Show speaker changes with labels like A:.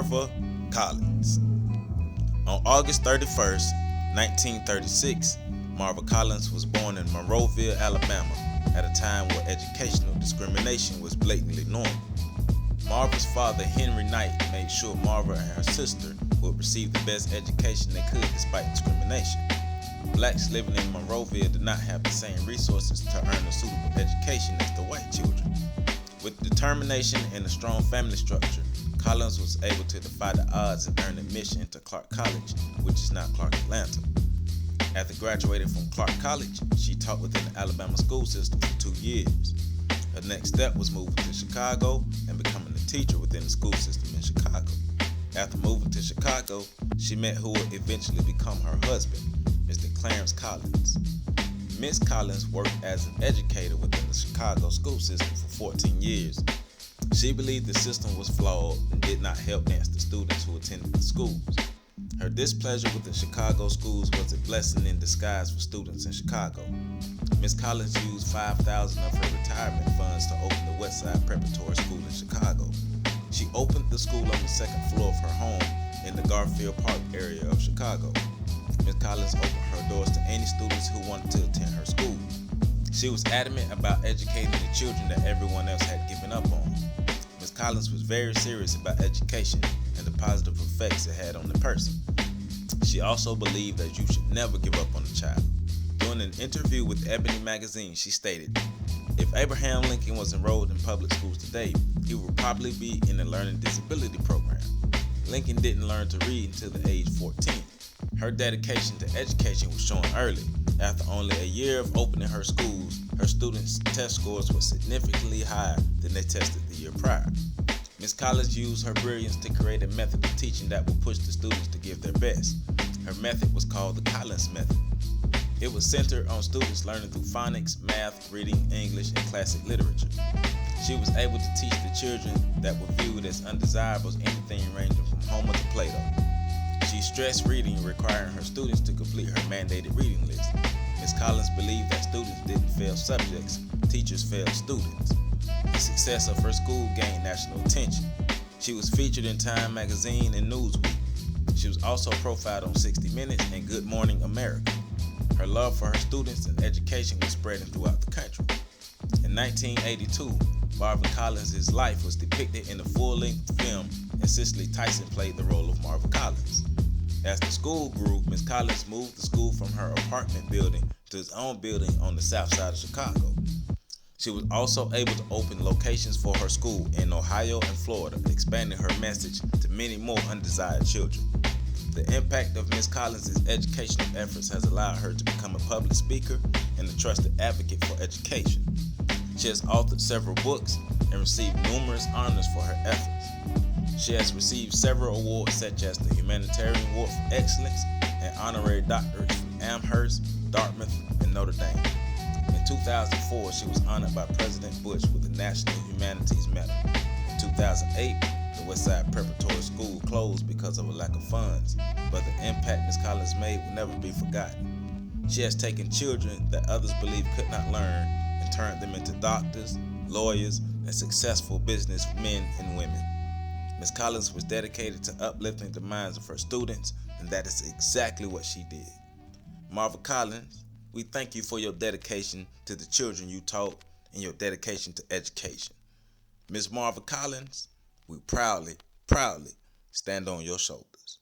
A: Marva Collins. On August 31st, 1936, Marva Collins was born in Monroeville, Alabama, at a time where educational discrimination was blatantly normal. Marva's father, Henry Knight, made sure Marva and her sister would receive the best education they could despite discrimination. Blacks living in Monroeville did not have the same resources to earn a suitable education as the white children. With determination and a strong family structure, Collins was able to defy the odds and earn admission into Clark College, which is now Clark Atlanta. After graduating from Clark College, she taught within the Alabama school system for 2 years. Her next step was moving to Chicago and becoming a teacher within the school system in Chicago. After moving to Chicago, she met who would eventually become her husband, Mr. Clarence Collins. Miss Collins worked as an educator within the Chicago school system for 14 years. She believed the system was flawed and did not help the students who attended the schools. Her displeasure with the Chicago schools was a blessing in disguise for students in Chicago. Miss Collins used $5,000 of her retirement funds to open the Westside Preparatory School in Chicago. She opened the school on the second floor of her home in the Garfield Park area of Chicago. Miss Collins opened her doors to any students who wanted to attend her school. She was adamant about educating the children that everyone else had given up on. Miss Collins was very serious about education and the positive effects it had on the person. She also believed that you should never give up on a child. During an interview with Ebony magazine, she stated, "If Abraham Lincoln was enrolled in public schools today, he would probably be in a learning disability program. Lincoln didn't learn to read until the age 14. Her dedication to education was shown early. After only a year of opening her schools, her students' test scores were significantly higher than they tested the year prior. Miss Collins used her brilliance to create a method of teaching that would push the students to give their best. Her method was called the Collins method. It was centered on students learning through phonics, math, reading, English, and classic literature. She was able to teach the children that were viewed as undesirables anything ranging from Homer to Plato. She stressed reading, requiring her students to complete her mandated reading list. Miss Collins believed that students didn't fail subjects, teachers failed students. The success of her school gained national attention. She was featured in Time magazine and Newsweek. She was also profiled on 60 Minutes and Good Morning America. Her love for her students and education was spreading throughout the country. In 1982, Marva Collins' life was depicted in a full-length film, and Cicely Tyson played the role of Marva Collins. As the school grew, Miss Collins moved the school from her apartment building to its own building on the south side of Chicago. She was also able to open locations for her school in Ohio and Florida, expanding her message to many more undesired children. The impact of Miss Collins' educational efforts has allowed her to become a public speaker and a trusted advocate for education. She has authored several books and received numerous honors for her efforts. She has received several awards such as the Humanitarian Award for Excellence and honorary doctorates from Amherst, Dartmouth, and Notre Dame. In 2004, she was honored by President Bush with the National Humanities Medal. In 2008, the Westside Preparatory School closed because of a lack of funds, but the impact Ms. Collins made will never be forgotten. She has taken children that others believed could not learn and turned them into doctors, lawyers, and successful businessmen and women. Ms. Collins was dedicated to uplifting the minds of her students, and that is exactly what she did. Marva Collins, we thank you for your dedication to the children you taught and your dedication to education. Ms. Marva Collins, we proudly stand on your shoulders.